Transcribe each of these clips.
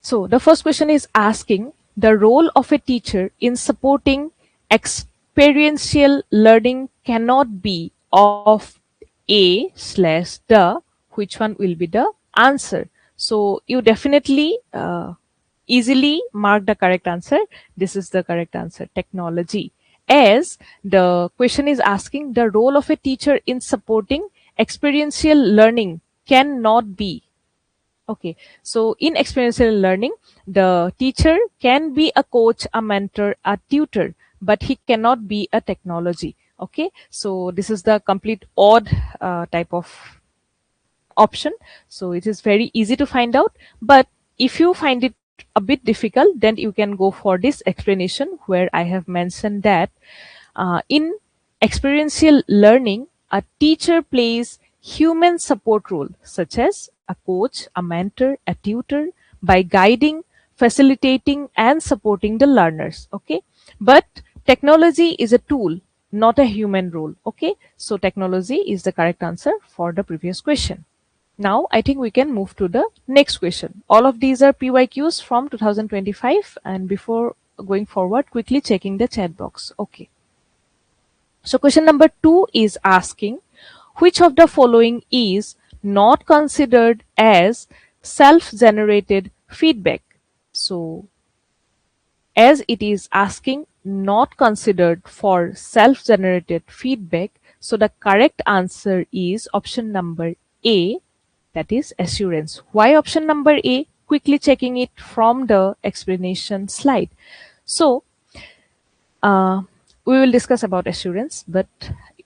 So the first question is asking the role of a teacher in supporting experiential learning cannot be of a slash the, which one will be the answer. So you definitely easily mark the correct answer. This is the correct answer, technology. As the question is asking the role of a teacher in supporting experiential learning cannot be. Okay, so in experiential learning, the teacher can be a coach, a mentor, a tutor, but he cannot be a technology. Okay, so this is the complete odd type of option. So it is very easy to find out, but if you find it a bit difficult, then you can go for this explanation where I have mentioned that in experiential learning, a teacher plays human support role such as a coach, a mentor, a tutor by guiding, facilitating and supporting the learners. Okay, but technology is a tool, not a human role. Okay, so technology is the correct answer for the previous question. Now, I think we can move to the next question. All of these are PYQs from 2025, and before going forward, quickly checking the chat box. Okay. So question number 2 is asking which of the following is not considered as self-generated feedback. So as it is asking not considered for self-generated feedback, so the correct answer is option number A, that is assurance. Why option number A? Quickly checking it from the explanation slide. So uh, we will discuss about assurance, but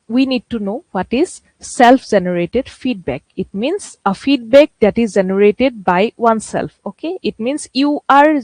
we need to know what is self-generated feedback. It means a feedback that is generated by oneself. Okay, it means you are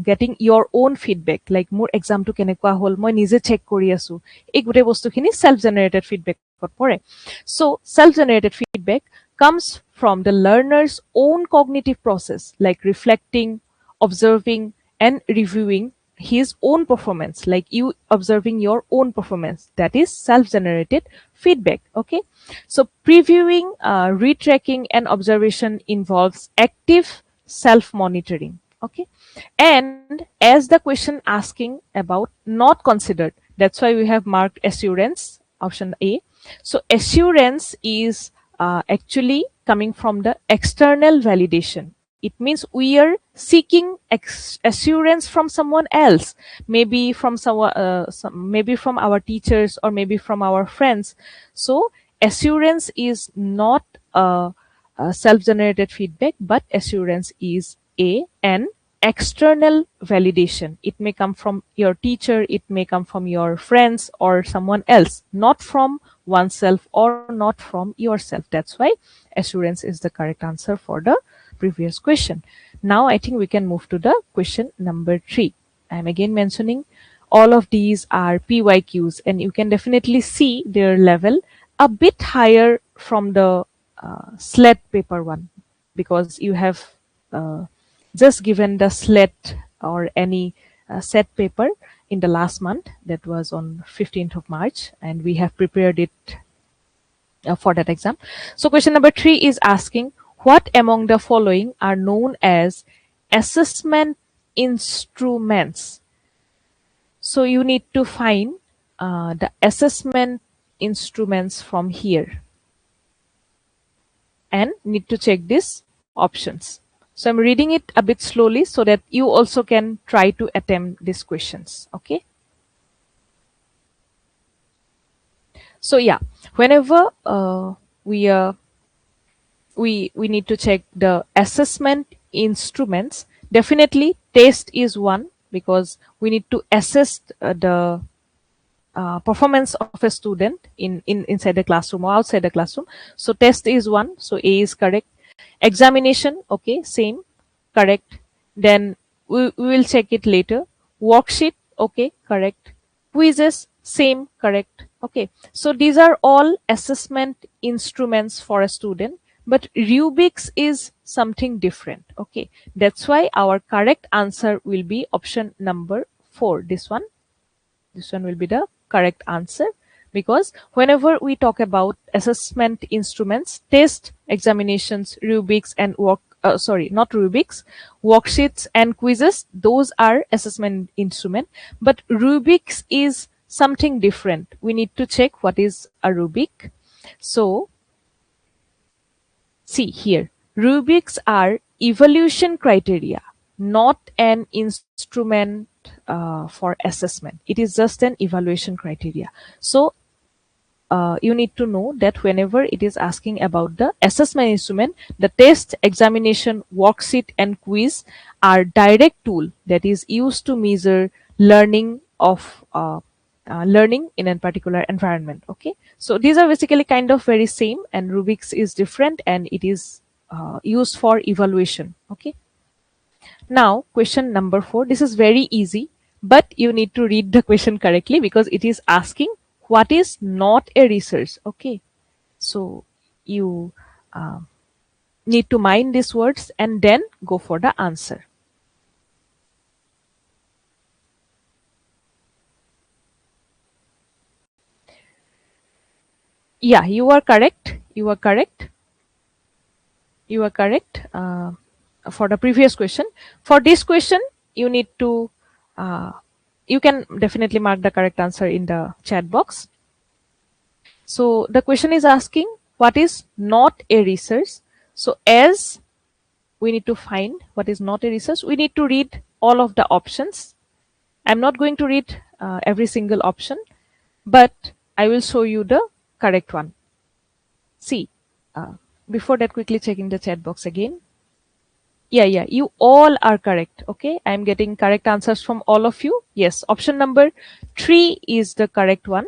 getting your own feedback. Like more exam to kenekwa hol moi nije check kori asu, ei gote bostu khini self-generated feedback pore. So self-generated feedback comes from the learner's own cognitive process, like reflecting, observing and reviewing his own performance, like you observing your own performance. That is self-generated feedback. Okay, so previewing, retracking and observation involves active self-monitoring. Okay, and as the question asking about not considered, that's why we have marked assurance, option A. So assurance is actually coming from the external validation. It means we are seeking assurance from someone else, maybe from maybe from our teachers or maybe from our friends. So assurance is not a self-generated feedback, but assurance is an external validation. It may come from your teacher, it may come from your friends or someone else, not from oneself or not from yourself. That's why assurance is the correct answer for the previous question. Now I think we can move to the question number 3. I'm again mentioning all of these are PYQs and you can definitely see their level a bit higher from the SLED paper one, because you have just given the SLED or any set paper in the last month, that was on 15th of March, and we have prepared it for that exam. So question number 3 is asking what among the following are known as assessment instruments. So you need to find the assessment instruments from here and need to check these options. So I'm reading it a bit slowly so that you also can try to attempt these questions. Okay. So yeah, whenever we need to check the assessment instruments, definitely test is one, because we need to assess the performance of a student inside the classroom or outside the classroom. So test is one, so A is correct. Examination, okay, same, correct. Then we will check it later. Worksheet, okay, correct. Quizzes, same, correct. Okay, so these are all assessment instruments for a student, but rubrics is something different. Okay, that's why our correct answer will be option number 4. This one will be the correct answer, because whenever we talk about assessment instruments, test, examinations, rubrics and sorry, not Rubik's, worksheets and quizzes, those are assessment instrument. But Rubik's is something different. We need to check what is a Rubik. So see here, Rubik's are evaluation criteria, not an instrument for assessment. It is just an evaluation criteria. So you need to know that whenever it is asking about the assessment instrument, the test, examination, worksheet, and quiz are direct tool that is used to measure learning in a particular environment. Okay, so these are basically kind of very same, and Rubik's is different, and it is used for evaluation. Okay, now question number 4. This is very easy, but you need to read the question correctly because it is asking what is not a research. Okay, so you uh, need to mind these words and then go for the answer. Yeah, you are correct. You are correct. You are correct for the previous question. For this question, you need to, you can definitely mark the correct answer in the chat box. So the question is asking what is not a research. So as we need to find what is not a research, we need to read all of the options. I'm not going to read every single option, but I will show you the correct one. See, uh, before that, quickly checking the chat box again. Yeah, you all are correct. Okay, I'm getting correct answers from all of you. Yes, option number 3 is the correct one.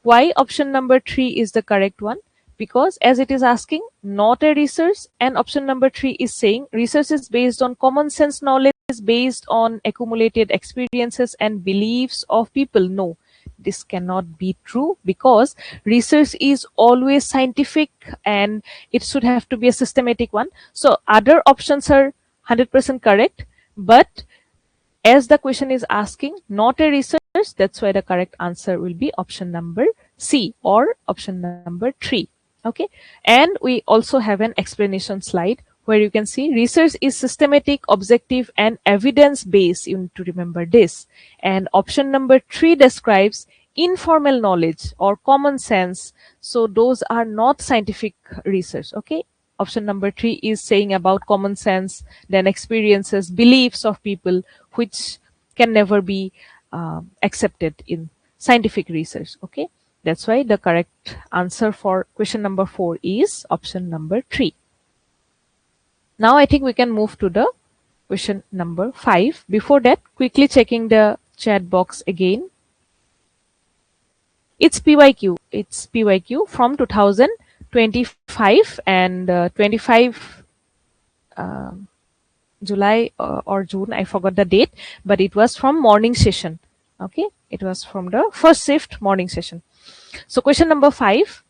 Why option number 3 is the correct one? Because as it is asking not a research, and option number 3 is saying research is based on common sense knowledge, based on accumulated experiences and beliefs of people. No, this cannot be true, because research is always scientific and it should have to be a systematic one. So other options are 100% correct, but as the question is asking not a research, that's why the correct answer will be option number C, or option number 3. Okay, and we also have an explanation slide where you can see research is systematic, objective, and evidence based. You need to remember this. And option number 3 describes informal knowledge or common sense. So those are not scientific research. Okay, option number 3 is saying about common sense, then experiences, beliefs of people, which can never be accepted in scientific research. Okay, that's why the correct answer for question number 4 is option number 3. Now I think we can move to the question number 5. Before that, quickly checking the chat box again. It's PYQ. It's PYQ from 2025 and 25 July or June. I forgot the date, but it was from morning session. Okay, it was from the first shift morning session. So question number 5.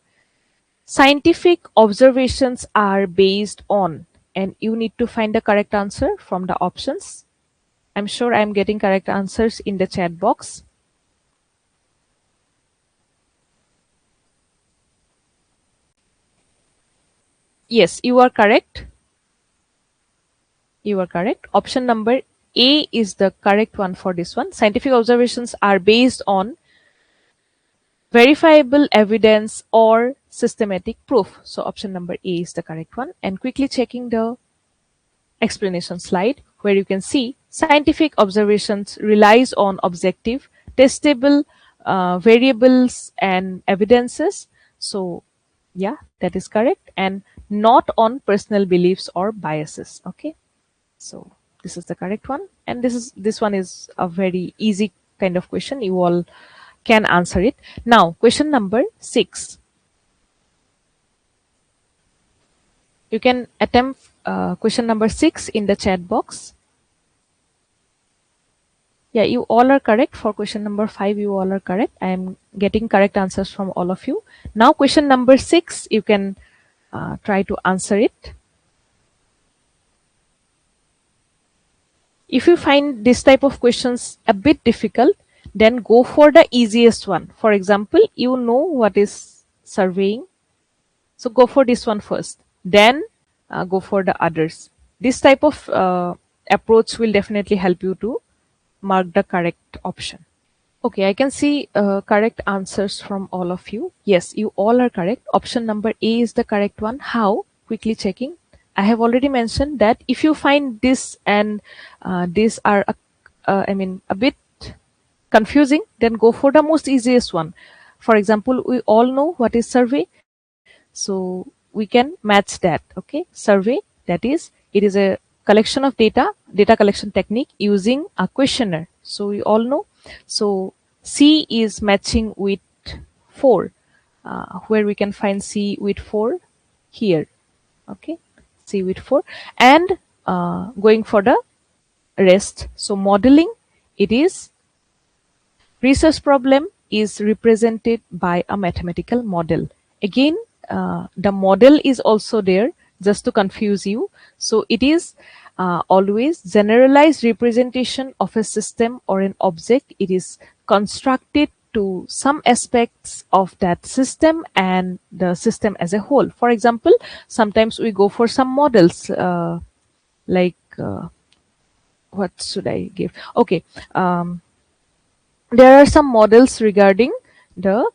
Scientific observations are based on, and you need to find the correct answer from the options. I'm sure I'm getting correct answers in the chat box. Yes, you are correct. You are correct. Option number A is the correct one for this one. Scientific observations are based on verifiable evidence or systematic proof. So option number A is the correct one. And quickly checking the explanation slide where you can see scientific observations relies on objective, testable variables and evidences. So yeah, that is correct, and not on personal beliefs or biases. Okay, so this is the correct one, and this one is a very easy kind of question. You all can answer it. Now question number 6. You can attempt question number 6 in the chat box. Yeah, you all are correct. For question number 5, you all are correct. I am getting correct answers from all of you. Now question number 6, you can try to answer it. If you find this type of questions a bit difficult, then go for the easiest one. For example, you know what is surveying, so go for this one first, then go for the others. This type of approach will definitely help you to mark the correct option. Okay, I can see correct answers from all of you. Yes, you all are correct. Option number A is the correct one. How? Quickly checking. I have already mentioned that if you find this and these are, a bit confusing, then go for the most easiest one. For example, we all know what is survey, so we can match that. Okay, survey, that is, it is a collection of data collection technique using a questionnaire, so we all know. So C is matching with 4, where we can find C with 4 here. Okay, C with 4, and going for the rest. So modeling, it is research problem is represented by a mathematical model. Again, the model is also there just to confuse you. So it is always generalized representation of a system or an object. It is constructed to some aspects of that system and the system as a whole. For example, sometimes we go for some models, like what should I give? Okay, there are some models regarding the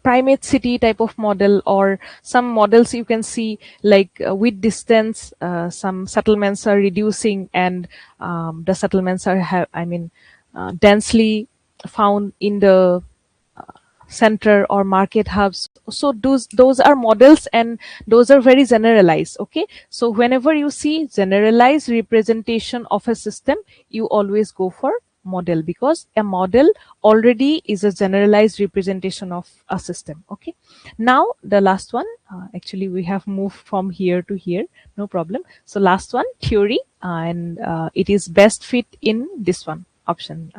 primate city type of model, or some models you can see like with distance, some settlements are reducing, and the settlements are densely found in the center or market hubs. So those are models, and those are very generalized. Okay, so whenever you see generalized representation of a system, you always go for model, because a model already is a generalized representation of a system. Okay, now the last one, actually we have moved from here to here, no problem. So last one, theory, and it is best fit in this one option,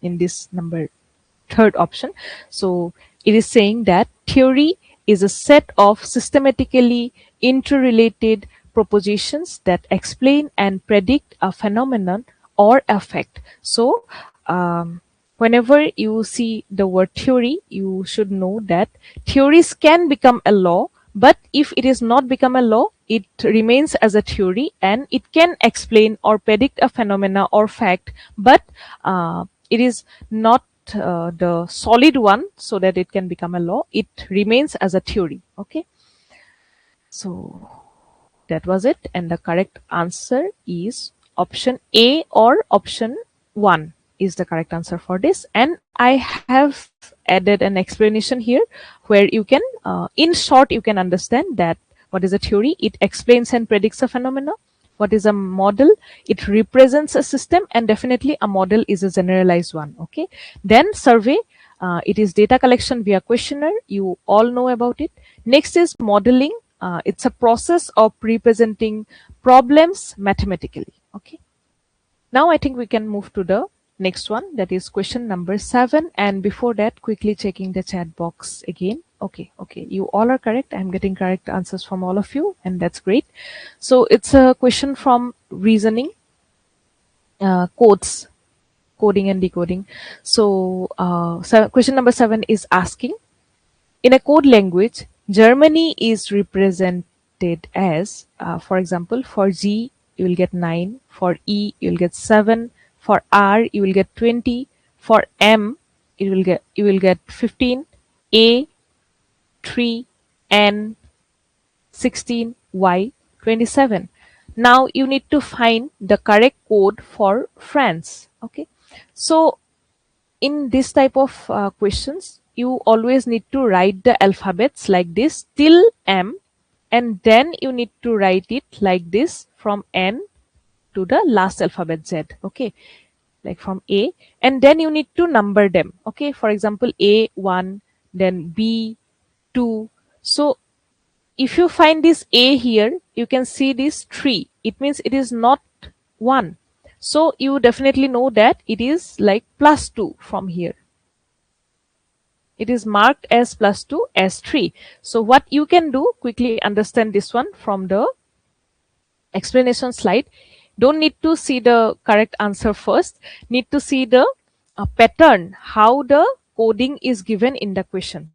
in this number third option. So it is saying that theory is a set of systematically interrelated propositions that explain and predict a phenomenon or effect. So whenever you see the word theory, you should know that theories can become a law, but if it is not become a law, it remains as a theory, and it can explain or predict a phenomena or fact, but it is not the solid one, so that it can become a law. It remains as a theory. Okay, so that was it, and the correct answer is option A, or option 1 is the correct answer for this. And I have added an explanation here, where you can, in short, you can understand that what is a theory. It explains and predicts a phenomena. What is a model? It represents a system, and definitely a model is a generalized one. Okay, then survey, it is data collection via questionnaire. You all know about it. Next is modeling. It's a process of representing problems mathematically. Okay, now I think we can move to the next one, that is question number 7. And before that, quickly checking the chat box again. Okay, you all are correct. I'm getting correct answers from all of you, and that's great. So it's a question from reasoning, codes, coding and decoding. So, question number 7 is asking, in a code language, Germany is represented as, for example, for G, you will get 9, for E, you will get 7, for R, you will get 20, for M, you will get 15, A, 3, N, 16, Y, 27. Now you need to find the correct code for France. Okay, so in this type of questions, you always need to write the alphabets like this till M, and then you need to write it like this from N to the last alphabet Z. Okay, like from A, and then you need to number them. Okay, for example, A1, then B2. So if you find this A here, you can see this 3. It means it is not 1. So you definitely know that it is like +2 from here. It is marked as +2 as 3. So what you can do, quickly understand this one from the explanation slide. Don't need to see the correct answer first. Need to see the pattern, how the coding is given in the question.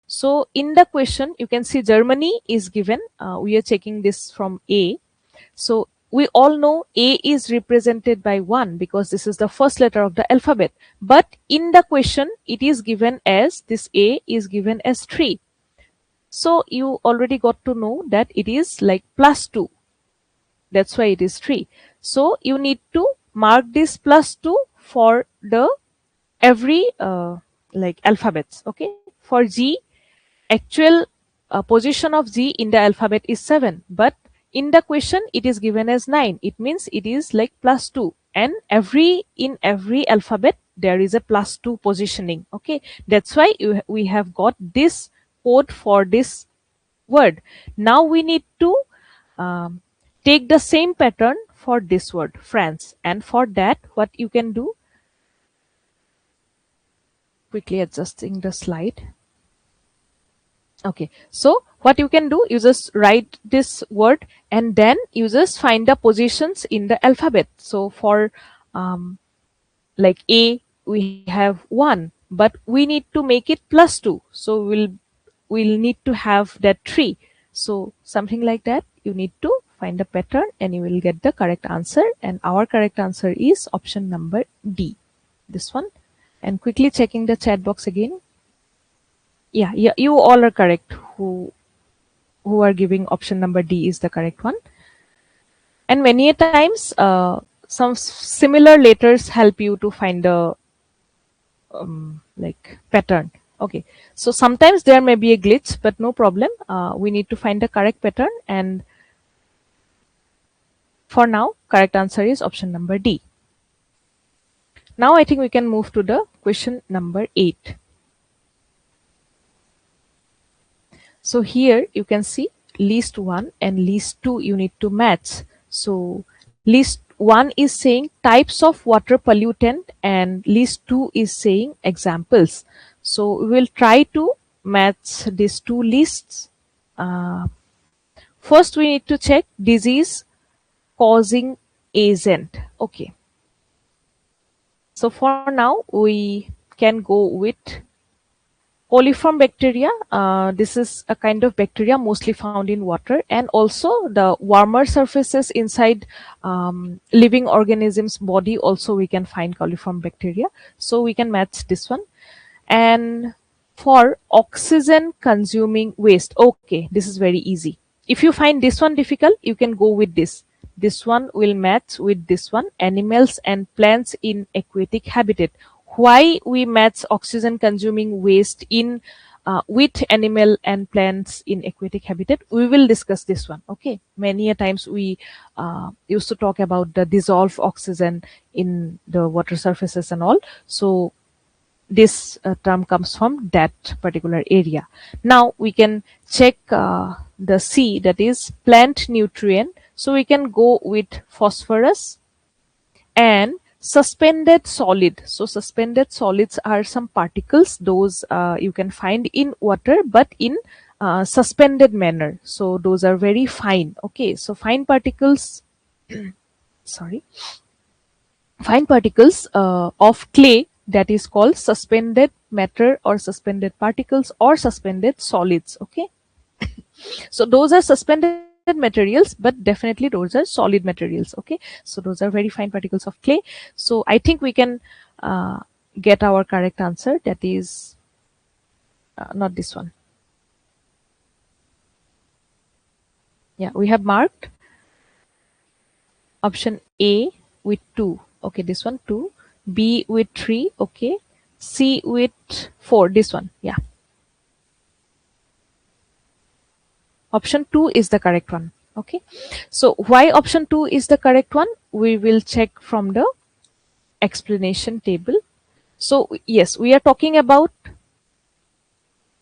So in the question, you can see Germany is given. We are checking this from A. So we all know A is represented by 1 because this is the first letter of the alphabet. But in the question, it is given as this A is given as 3. So you already got to know that it is like plus 2. That's why it is 3. So you need to mark this plus 2 for the every like alphabets. Okay. For G, actual position of G in the alphabet is 7, but in the question it is given as 9. It means it is like plus 2, and in every alphabet there is a plus 2 positioning. Okay, that's why we have got this code for this word. Now we need to um, take the same pattern for this word France, and for that what you can do, quickly adjusting the slide. Okay, so what you can do, you just write this word and then you just find the positions in the alphabet. So for like A, we have 1, but we need to make it plus 2. So we'll need to have that 3. So something like that, you need to find a pattern and you will get the correct answer. And our correct answer is option number D, this one. And quickly checking the chat box again. Yeah, you all are correct. Who are giving option number D is the correct one. And many a times, some similar letters help you to find the like pattern. Okay, so sometimes there may be a glitch, but no problem. We need to find the correct pattern, and for now, correct answer is option number D. Now I think we can move to the question number 8. So here you can see list 1 and list 2 you need to match. So list 1 is saying types of water pollutant and list 2 is saying examples. So we will try to match these two lists. First we need to check disease causing agent. Okay. So for now we can go with coliform bacteria. This is a kind of bacteria mostly found in water, and also the warmer surfaces inside living organisms body also we can find coliform bacteria. So we can match this one. And for oxygen consuming waste, okay, this is very easy. If you find this one difficult, you can go with this. This one will match with this one, animals and plants in aquatic habitat. Why we match oxygen consuming waste in with animal and plants in aquatic habitat, we will discuss this one. Okay, many a times we used to talk about the dissolved oxygen in the water surfaces and all. So this term comes from that particular area. Now we can check the C, that is plant nutrient. So we can go with phosphorus and suspended solid. So suspended solids are some particles, those you can find in water but in suspended manner. So those are very fine. Okay, so fine particles sorry, fine particles of clay, that is called suspended matter or suspended particles or suspended solids. Okay, so those are suspended materials, but definitely those are solid materials. Okay, so those are very fine particles of clay. So I think we can get our correct answer, that is not this one. Yeah, we have marked option A with 2. Okay, this one 2, B with 3. Okay, C with 4, this one. Yeah, option 2 is the correct one. Okay, so why option 2 is the correct one, we will check from the explanation table. So yes, we are talking about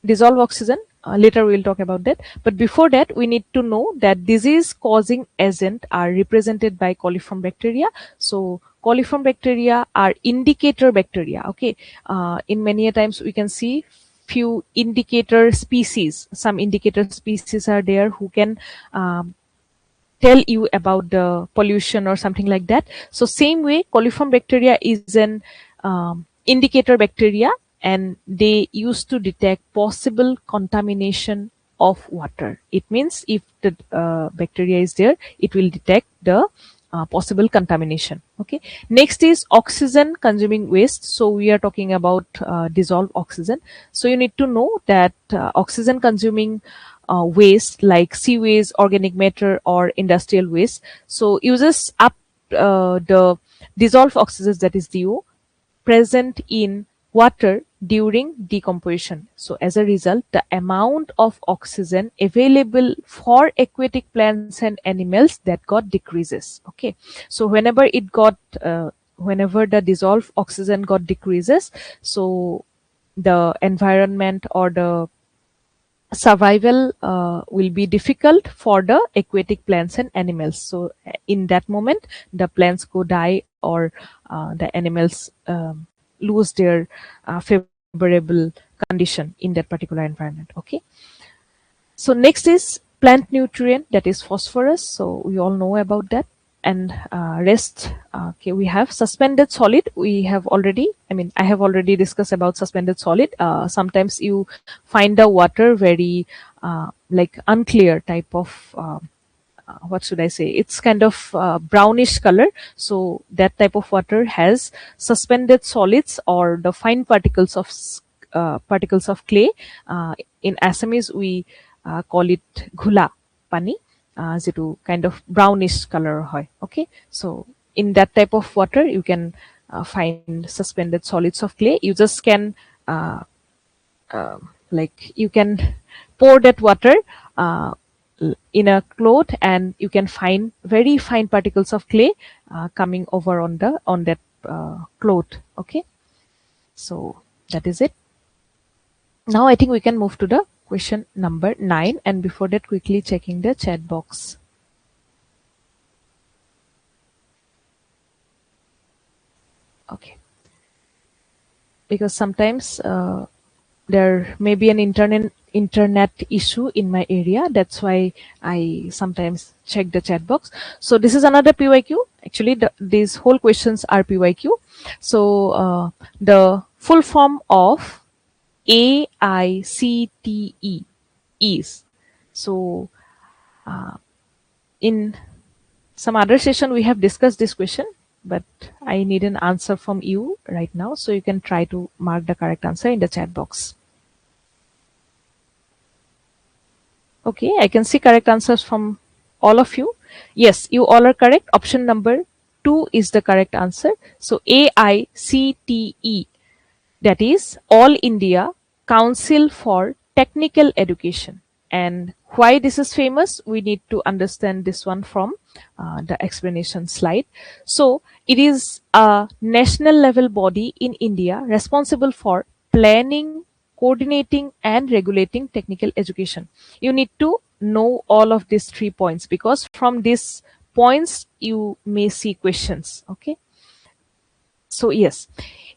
dissolved oxygen. Later we will talk about that, but before that we need to know that disease causing agent are represented by coliform bacteria. So coliform bacteria are indicator bacteria. Okay, in many a times we can see few indicator species. Some indicator species are there who can tell you about the pollution or something like that. So same way, coliform bacteria is an indicator bacteria, and they used to detect possible contamination of water. It means if the bacteria is there, it will detect the possible contamination. Okay. Next is oxygen consuming waste. So we are talking about dissolved oxygen. So you need to know that oxygen consuming waste like sewage, organic matter, or industrial waste, so uses up the dissolved oxygen, that is DO, present in water during decomposition. So as a result, the amount of oxygen available for aquatic plants and animals that got decreases. Okay. So whenever the dissolved oxygen got decreases, so the environment or the survival will be difficult for the aquatic plants and animals. So in that moment, the plants go die, or the animals lose their favorable condition in that particular environment. Okay. So next is plant nutrient, that is phosphorus. So we all know about that. And rest, okay, we have suspended solid. We have already, I have already discussed about suspended solid. Sometimes you find the water very like unclear type of what should I say? It's kind of brownish color. So that type of water has suspended solids or the fine particles of clay. In Assamese, we call it ghula pani, যেটো kind of brownish color হয়. Okay, so in that type of water, you can find suspended solids of clay. You just can uh, like you can pour that water in a cloth, and you can find very fine particles of clay coming over on that cloth. Okay, so that is it. Now I think we can move to the question number 9, and before that, quickly checking the chat box. Okay, because sometimes there may be an internet issue in my area. That's why I sometimes check the chat box. So this is another PYQ. Actually, these whole questions are PYQ. So the full form of AICTE is. So in some other session we have discussed this question, but I need an answer from you right now. So you can try to mark the correct answer in the chat box. Okay, I can see correct answers from all of you. Yes, you all are correct. Option number 2 is the correct answer. So AICTE, that is All India Council for Technical Education. And why this is famous, we need to understand this one from the explanation slide. So it is a national level body in India responsible for planning, coordinating, and regulating technical education. You need to know all of these 3 points, because from these points you may see questions. Okay. So yes,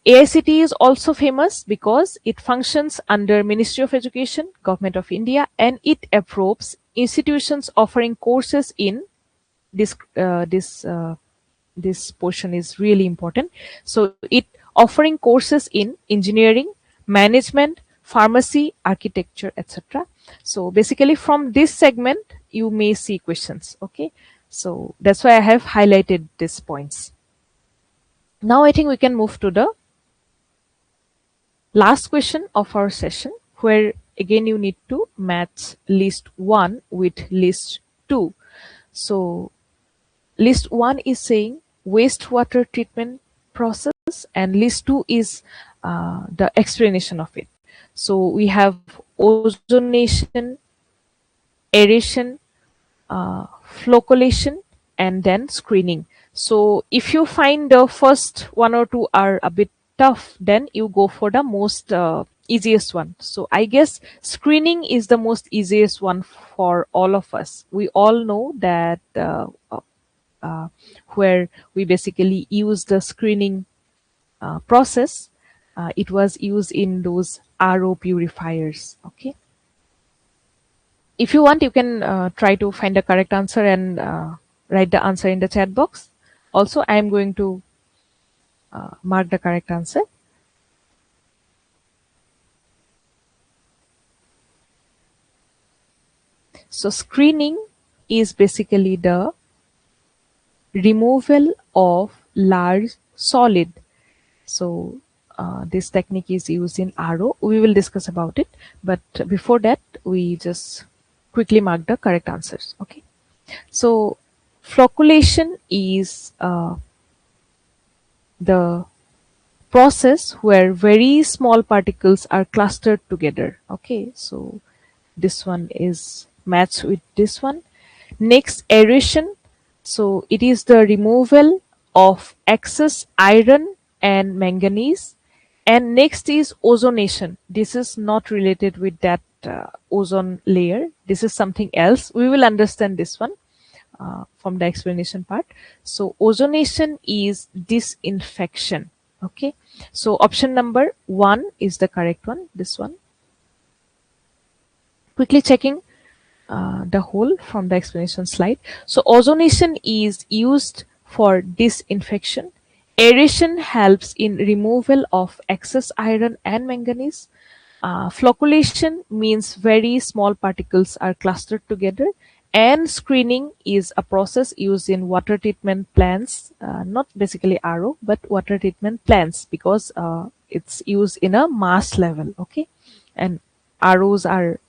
AICT is also famous because it functions under Ministry of Education, Government of India, and it approves institutions offering courses in this. This portion is really important. So it offering courses in engineering, management, pharmacy, architecture, etc. So basically, from this segment, you may see questions. Okay, so that's why I have highlighted these points. Now I think we can move to the last question of our session, where again you need to match list 1 with list 2. So list 1 is saying wastewater treatment process, and list 2 is the explanation of it. So we have ozonation, aeration, flocculation, and then screening. So if you find the first 1 or 2 are a bit tough, then you go for the most easiest one. So I guess screening is the most easiest one for all of us. We all know that where we basically use the screening process, it was used in those RO purifiers. Okay. If you want, you can try to find the correct answer and write the answer in the chat box. Also, I am going to mark the correct answer. So screening is basically the removal of large solid. So this technique is used in RO. We will discuss about it, but before that, we just quickly mark the correct answers. Okay. So flocculation is the process where very small particles are clustered together. Okay, so this one is matched with this one. Next, aeration. So it is the removal of excess iron and manganese. And next is ozonation. This is not related with that ozone layer. This is something else. We will understand this one from the explanation part. So ozonation is disinfection. Okay. So option number 1 is the correct one. This one. Quickly checking the whole from the explanation slide. So ozonation is used for disinfection. Aeration helps in removal of excess iron and manganese. Flocculation means very small particles are clustered together, and screening is a process used in water treatment plants, not basically RO, but water treatment plants, because it's used in a mass level. Okay, and ROs are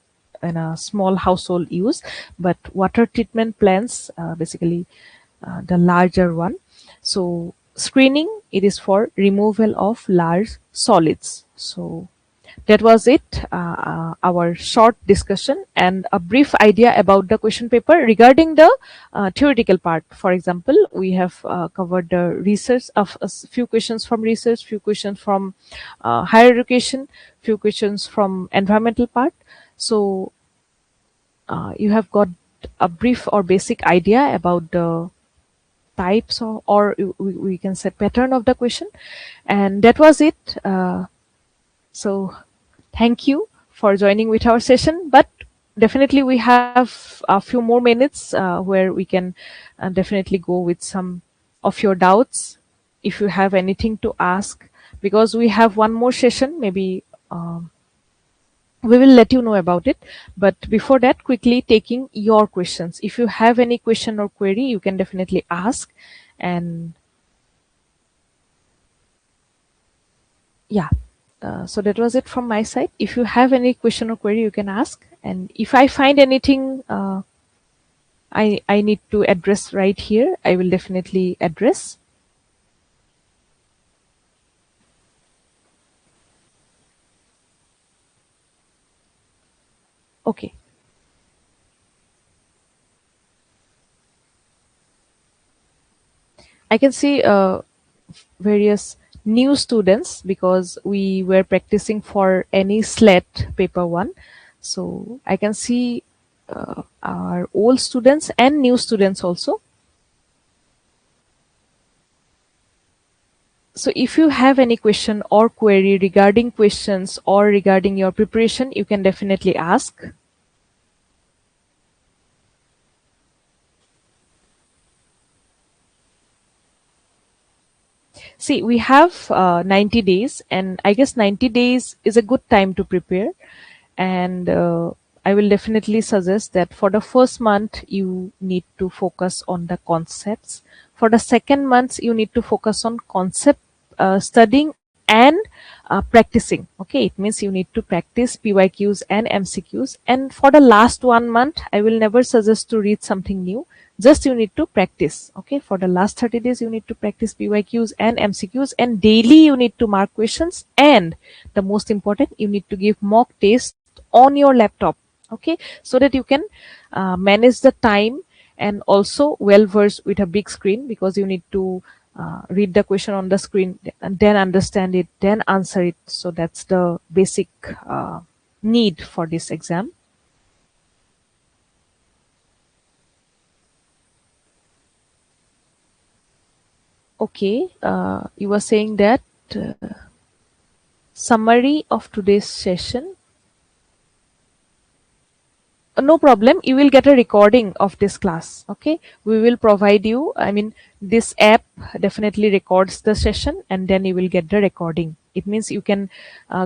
in a small household use, but water treatment plants basically the larger one. So screening, it is for removal of large solids. So that was it, our short discussion and a brief idea about the question paper regarding the theoretical part. For example, we have covered the research of a few questions from research, few questions from higher education, few questions from environmental part. So you have got a brief or basic idea about the types or we can say pattern of the question, and that was it. So thank you for joining with our session, but definitely we have a few more minutes where we can definitely go with some of your doubts if you have anything to ask, because we have one more session. Maybe we will let you know about it, but before that, quickly taking your questions. If you have any question or query, you can definitely ask. And yeah, so that was it from my side. If you have any question or query, you can ask, and if I find anything I need to address right here, I will definitely address. Okay. I can see various new students because we were practicing for any SLET paper 1. So I can see our old students and new students also. So if you have any question or query regarding questions or regarding your preparation, you can definitely ask. See, we have 90 days, and I guess 90 days is a good time to prepare. And I will definitely suggest that for the first month, you need to focus on the concepts. For the second month, you need to focus on concept studying and practicing. Okay, it means you need to practice PYQs and MCQs. And for the last 1 month, I will never suggest to read something new. Just you need to practice. Okay, for the last 30 days, you need to practice PYQs and MCQs, and daily you need to mark questions. And the most important, you need to give mock test on your laptop. Okay, so that you can manage the time, and also well versed with a big screen, because you need to read the question on the screen and then understand it, then answer it. So that's the basic need for this exam. Okay, you were saying that summary of today's session. No problem, you will get a recording of this class. Okay, we will provide you, I mean, this app definitely records the session, and then you will get the recording. It means you can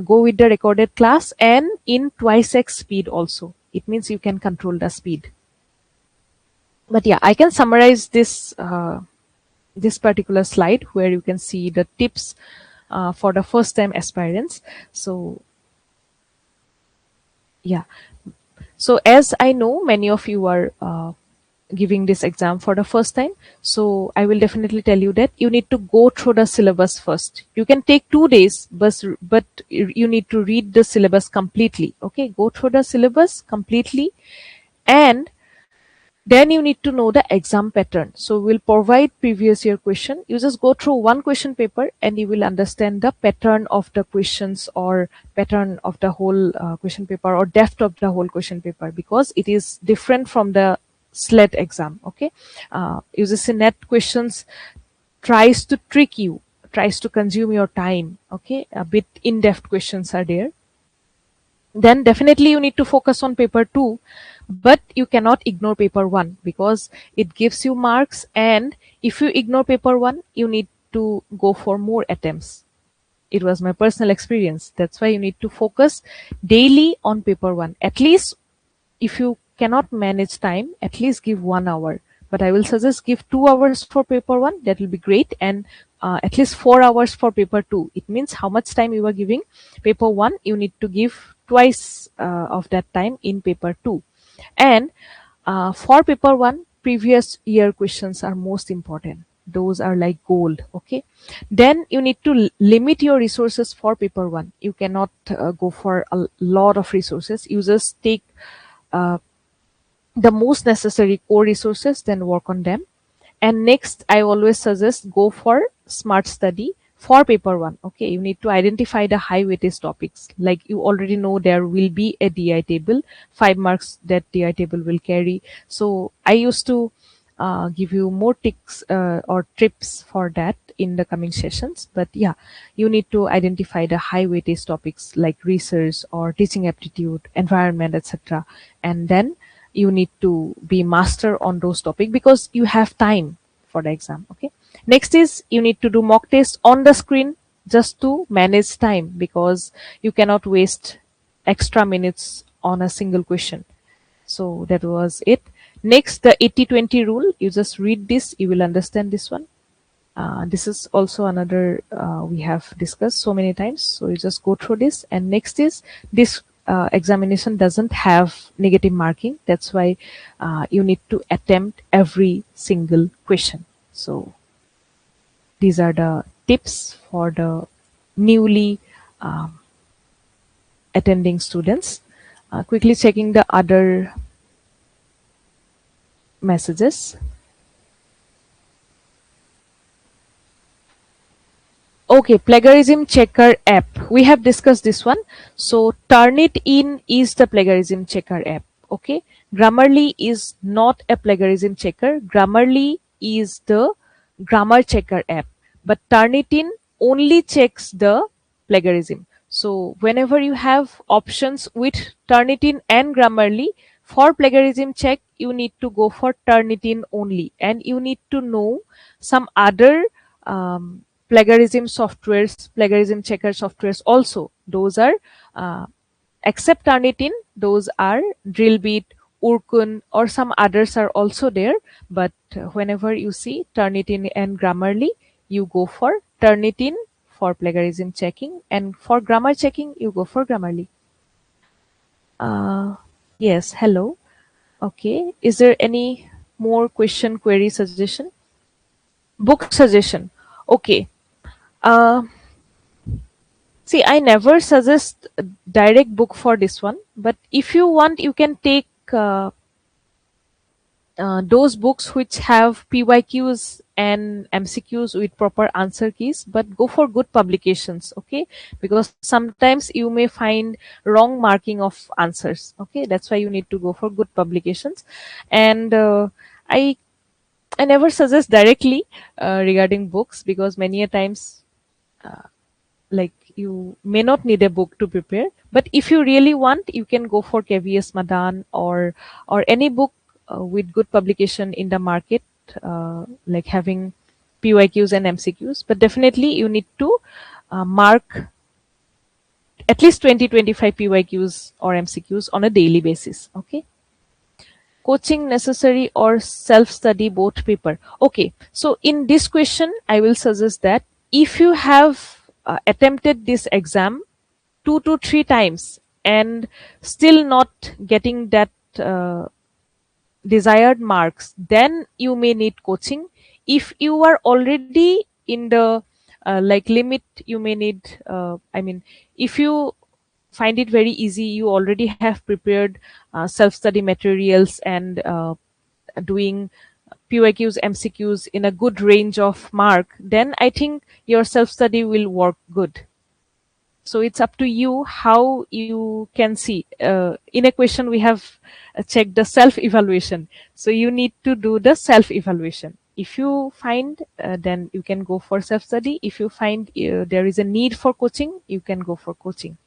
go with the recorded class and in twice x speed also. It means you can control the speed. But yeah, I can summarize this particular slide where you can see the tips for the first time aspirants. So yeah, so as I know many of you are giving this exam for the first time, so I will definitely tell you that you need to go through the syllabus first. You can take 2 days, but you need to read the syllabus completely. Okay, go through the syllabus completely, and then you need to know the exam pattern. So we'll provide previous year question. You just go through one question paper and you will understand the pattern of the questions, or pattern of the whole question paper, or depth of the whole question paper, because it is different from the SLET exam. Okay, UGC net questions tries to trick you, tries to consume your time. Okay, a bit in-depth questions are there. Then definitely you need to focus on paper 2, but you cannot ignore paper 1 because it gives you marks, and if you ignore paper 1 you need to go for more attempts. It was my personal experience. That's why you need to focus daily on paper 1. At least if you cannot manage time, at least give 1 hour. But I will suggest give 2 hours for paper 1. That will be great. And at least 4 hours for paper 2. It means how much time you are giving paper 1, you need to give twice of that time in paper 2. And for paper 1, previous year questions are most important. Those are like gold. Okay, then you need to limit your resources for paper 1. You cannot go for a lot of resources. You just take uh, the most necessary core resources, then work on them. And next, I always suggest go for smart study for paper 1. Okay, you need to identify the high weightage topics. Like you already know there will be a DI table, 5 marks that DI table will carry. So I used to give you more tips or trips for that in the coming sessions. But yeah, you need to identify the high weightage topics like research or teaching aptitude, environment, etc. And then you need to be master on those topics because you have time for the exam. Okay, next is you need to do mock test on the screen just to manage time, because you cannot waste extra minutes on a single question. So that was it. Next, the 80-20 rule. You just read this, you will understand this one. This is also another we have discussed so many times. So you just go through this. And next is this examination doesn't have negative marking. That's why you need to attempt every single question. So these are the tips for the newly attending students. Quickly checking the other messages. Okay, plagiarism checker app. We have discussed this one. So Turnitin is the plagiarism checker app. Okay, Grammarly is not a plagiarism checker. Grammarly is the grammar checker app, but Turnitin only checks the plagiarism. So whenever you have options with Turnitin and Grammarly for plagiarism check, you need to go for Turnitin only, and you need to know some other plagiarism softwares, plagiarism checker softwares also. Those are except Turnitin, those are Drillbit, Urkun, or some others are also there. But whenever you see Turnitin and Grammarly, you go for Turnitin for plagiarism checking, and for grammar checking, you go for Grammarly. Yes, hello. Okay, is there any more question, query, suggestion? Book suggestion. Okay. Uh, See, I never suggest a direct book for this one, but if you want, you can take those books which have PYQs and MCQs with proper answer keys, but go for good publications. Okay, because sometimes you may find wrong marking of answers. Okay, that's why you need to go for good publications. And I I never suggest directly regarding books, because many a times like you may not need a book to prepare, but if you really want, you can go for KVS Madan or any book with good publication in the market, like having PYQs and MCQs. But definitely you need to mark at least 20-25 PYQs or MCQs on a daily basis. Okay. Coaching necessary or self-study both paper? Okay, so in this question, I will suggest that if you have attempted this exam 2 to 3 times and still not getting that desired marks, then you may need coaching. If you are already in the like limit, you may need if you find it very easy, you already have prepared self-study materials and doing PYQs, MCQs in a good range of mark, then I think your self-study will work good. So it's up to you how you can see. In a question, we have checked the self-evaluation. So you need to do the self-evaluation. If you find, then you can go for self-study. If you find there is a need for coaching, you can go for coaching.